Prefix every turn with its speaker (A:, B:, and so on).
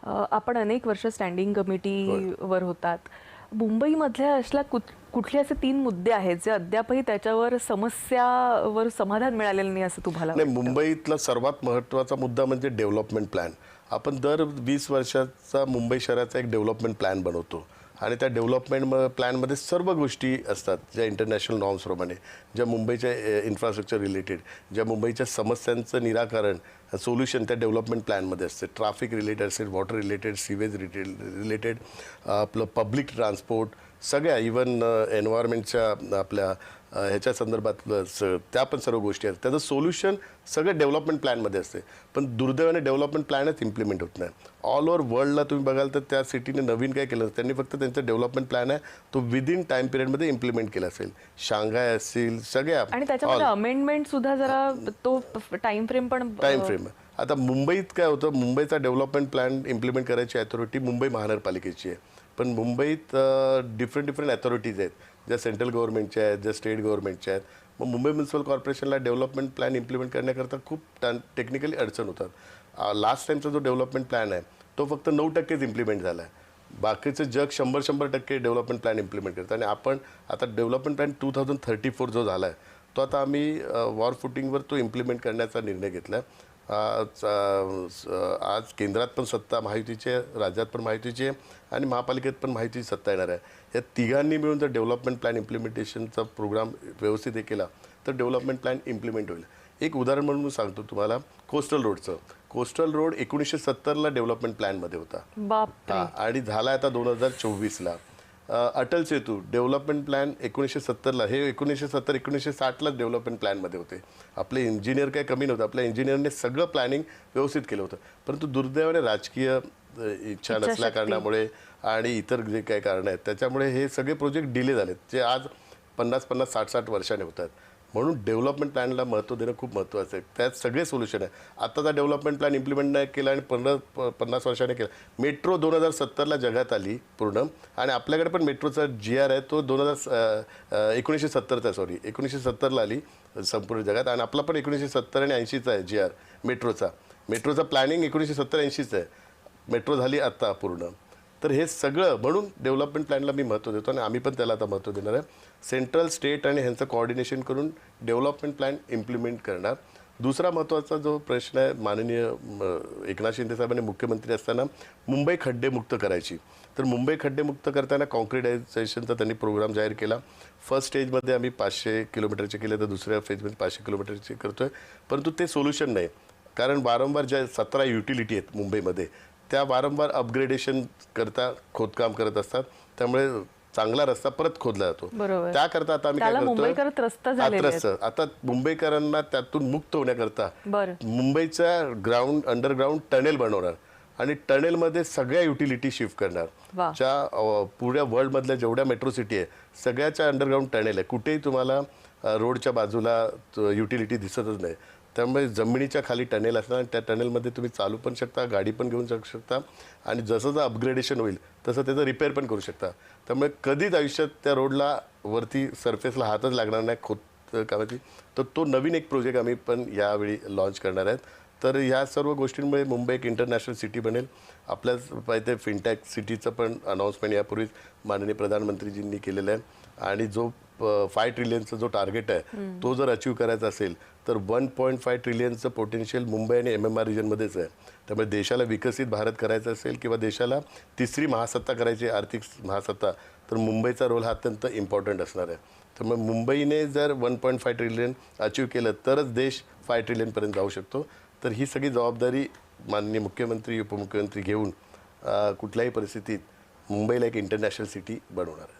A: आपण अनेक वर्ष स्टँडिंग कमिटीवर होतात. मुंबईमधल्या असल्या कुठले असे 3 मुद्दे आहेत जे अद्यापही त्याच्यावर समस्यावर समाधान मिळालेलं नाही असं तुम्हाला
B: नाही,
A: वाटतं?
B: मुंबईतला सर्वात महत्त्वाचा मुद्दा म्हणजे डेव्हलपमेंट प्लॅन. आपण दर 20 वर्षाचा मुंबई शहराचा एक डेव्हलपमेंट प्लॅन बनवतो आणि त्या डेव्हलपमेंट प्लॅनमध्ये सर्व गोष्टी असतात ज्या इंटरनॅशनल नॉर्म्सप्रमाणे, ज्या मुंबईच्या इन्फ्रास्ट्रक्चर रिलेटेड, ज्या मुंबईच्या समस्यांचं निराकरण सोल्युशन त्या डेव्हलपमेंट प्लॅनमध्ये असते. ट्रॅफिक रिलेटेड असेल, वॉटर रिलेटेड, सीवेज रिलेटेड, आपलं पब्लिक ट्रान्सपोर्ट, सगळ्या इवन एन्व्हायरमेंटच्या आपल्या ह्याच्या संदर्भातलं त्या पण सर्व गोष्टी आहेत. त्याचं सोल्युशन सगळं डेव्हलपमेंट प्लॅनमध्ये असते. पण दुर्दैवाने डेव्हलपमेंट प्लॅनच इम्प्लिमेंट होत नाही. ऑल ओव्हर वर्ल्डला तुम्ही बघाल तर त्या सिटीने नवीन काय केलं, त्यांनी फक्त त्यांचा डेव्हलपमेंट प्लॅन आहे तो विदिन टाइम पिरियडमध्ये इम्प्लिमेंट केला असेल. शांघाय असेल, सगळ्या
A: आणि त्याच्यामध्ये अमेंडमेंट सुद्धा जरा तो टाइम फ्रेम पण
B: टाइम फ्रेम. आता मुंबईत काय होतं, मुंबईचा डेव्हलपमेंट प्लॅन इम्प्लिमेंट करायची अथॉरिटी मुंबई महानगरपालिकेची आहे. पण मुंबईत डिफरंट अथॉरिटीज आहेत, ज्या सेंट्रल गव्हर्नमेंटच्या आहेत, ज्या स्टेट गव्हर्नमेंटच्या आहेत. मग मुंबई म्युन्सिपल कॉर्पोरेशनला डेव्हलपमेंट प्लॅन इम्प्लिमेंट करण्याकरता खूप टेक्निकली अडचण होतात. लास्ट टाईमचा जो डेव्हलपमेंट प्लॅन आहे तो फक्त 9%च इम्प्लिमेंट झाला आहे. बाकीचं जग 100% डेव्हलपमेंट प्लॅन इम्प्लिमेंट करतं. आणि आपण आता डेव्हलपमेंट प्लॅन 2034 जो झाला आहे तो आता आम्ही वॉर फुटिंगवर तो इम्प्लिमेंट करण्याचा निर्णय घेतला आहे. आज केंद्रात पण सत्ता महायुतीची आहे, राज्यात पण महायुतीची आहे आणि महापालिकेत पण महायुतीची सत्ता येणार आहे. या तिघांनी मिळून जर डेव्हलपमेंट प्लॅन इम्प्लिमेंटेशनचा प्रोग्राम व्यवस्थित हे केला तर डेव्हलपमेंट प्लॅन इम्प्लिमेंट होईल. एक उदाहरण म्हणून सांगतो तुम्हाला, कोस्टल रोडचं. कोस्टल रोड 1970ला डेव्हलपमेंट प्लॅनमध्ये होता.
A: बापरे.
B: आणि झाला आता 2024ला. अटल सेतू डेव्हलपमेंट प्लॅन 1970ला, हे 1960ला डेव्हलपमेंट प्लॅनमध्ये होते. आपले इंजिनियर काय कमी नव्हतं, आपल्या इंजिनियरने सगळं प्लॅनिंग व्यवस्थित केलं होतं. परंतु दुर्दैवाने राजकीय इच्छा नसल्या कारणामुळे आणि इतर जे काही कारणं आहेत त्याच्यामुळे हे सगळे प्रोजेक्ट डिले झालेत, जे आज 50-50, 60-60 वर्षाने होतात. म्हणून डेव्हलपमेंट प्लॅनला महत्त्व देणं खूप महत्त्वाचं आहे. त्यात सगळे सोल्युशन आहे. आत्ताचा डेव्हलपमेंट प्लॅन इम्प्लिमेंट नाही केला आणि 50 वर्षाने केला. मेट्रो 2070ला जगात आली पूर्ण आणि आपल्याकडे पण मेट्रोचा GR आहे तो 1970ला आली संपूर्ण जगात. आणि आपला पण 1970 आणि 80चा आहे GR मेट्रोचा प्लॅनिंग 1970-80चं आहे. मेट्रो झाली आत्ता पूर्ण. तर हे सगळं म्हणून डेव्हलपमेंट प्लॅनला मी महत्त्व देतो आणि आम्ही पण त्याला आता महत्त्व देणार आहे. सेंट्रल, स्टेट आणि ह्यांचं कोऑर्डिनेशन करून डेव्हलपमेंट प्लॅन इम्प्लिमेंट करणार. दुसरा महत्त्वाचा जो प्रश्न आहे, माननीय एकनाथ शिंदे साहेबांनी मुख्यमंत्री असताना मुंबई खड्डेमुक्त करायची. तर मुंबई खड्डेमुक्त करताना कॉन्क्रिटायझेशनचा त्यांनी प्रोग्राम जाहीर केला. फर्स्ट स्टेजमध्ये आम्ही 500 किलोमीटरचे केले, तर दुसऱ्या फेजमध्ये 500 किलोमीटरचे करतो आहे. परंतु ते सोल्युशन नाही, कारण वारंवार ज्या 17 युटिलिटी आहेत मुंबईमध्ये त्या वारंवार अपग्रेडेशन करता खोदकाम करत असतात. त्यामुळे चांगला रस्ता परत खोदला जातो. त्याकरता आता आम्ही काय करतो, आता मुंबईकरांना त्यातून मुक्त होण्याकरता मुंबईचा अंडरग्राऊंड टनेल बनवणार आणि टनेलमध्ये सगळ्या युटिलिटी शिफ्ट करणार. ज्या पुऱ्या वर्ल्डमधल्या जेवढ्या मेट्रो सिटी आहे सगळ्याच्या अंडरग्राऊंड टनेल आहे. कुठेही तुम्हाला रोडच्या बाजूला युटिलिटी दिसतच नाही. त्यामुळे जमिनीच्या खाली टनेल असणार आणि त्या टनेलमध्ये तुम्ही चालू पण शकता, गाडी पण घेऊन जाऊ शकता आणि जसं अपग्रेडेशन होईल तसं त्याचं रिपेअर पण करू शकता. त्यामुळे कधीच आयुष्यात त्या रोडला वरती सरफेसला हातच लागणार नाही खोदकामाची. तर तो नवीन एक प्रोजेक्ट आम्ही पण यावेळी लॉन्च करणार आहेत. तर ह्या सर्व गोष्टींमुळे मुंबई एक इंटरनॅशनल सिटी बनेल. आपल्याच पाहिजे फिनटेक सिटीचं पण अनाऊन्समेंट यापूर्वीच माननीय प्रधानमंत्रीजींनी केलेलं आहे. आणि जो 5 ट्रिलियनचा जो टार्गेट आहे तो जर अचीव करायचा असेल तर 1.5 ट्रिलियनचं पोटेन्शियल मुंबई आणि MMR रिजनमध्येच आहे. त्यामुळे देशाला विकसित भारत करायचं असेल किंवा देशाला तिसरी महासत्ता करायची, आर्थिक महासत्ता, तर मुंबईचा रोल हा अत्यंत इम्पॉर्टंट असणार आहे. त्यामुळे मुंबईने जर 1.5 ट्रिलियन अचीव केलं तरच देश 5 ट्रिलियनपर्यंत जाऊ शकतो. तर ही सगळी जबाबदारी माननीय मुख्यमंत्री, उपमुख्यमंत्री घेऊन कुठल्याही परिस्थितीत मुंबईला एक इंटरनॅशनल सिटी बनवणार आहे.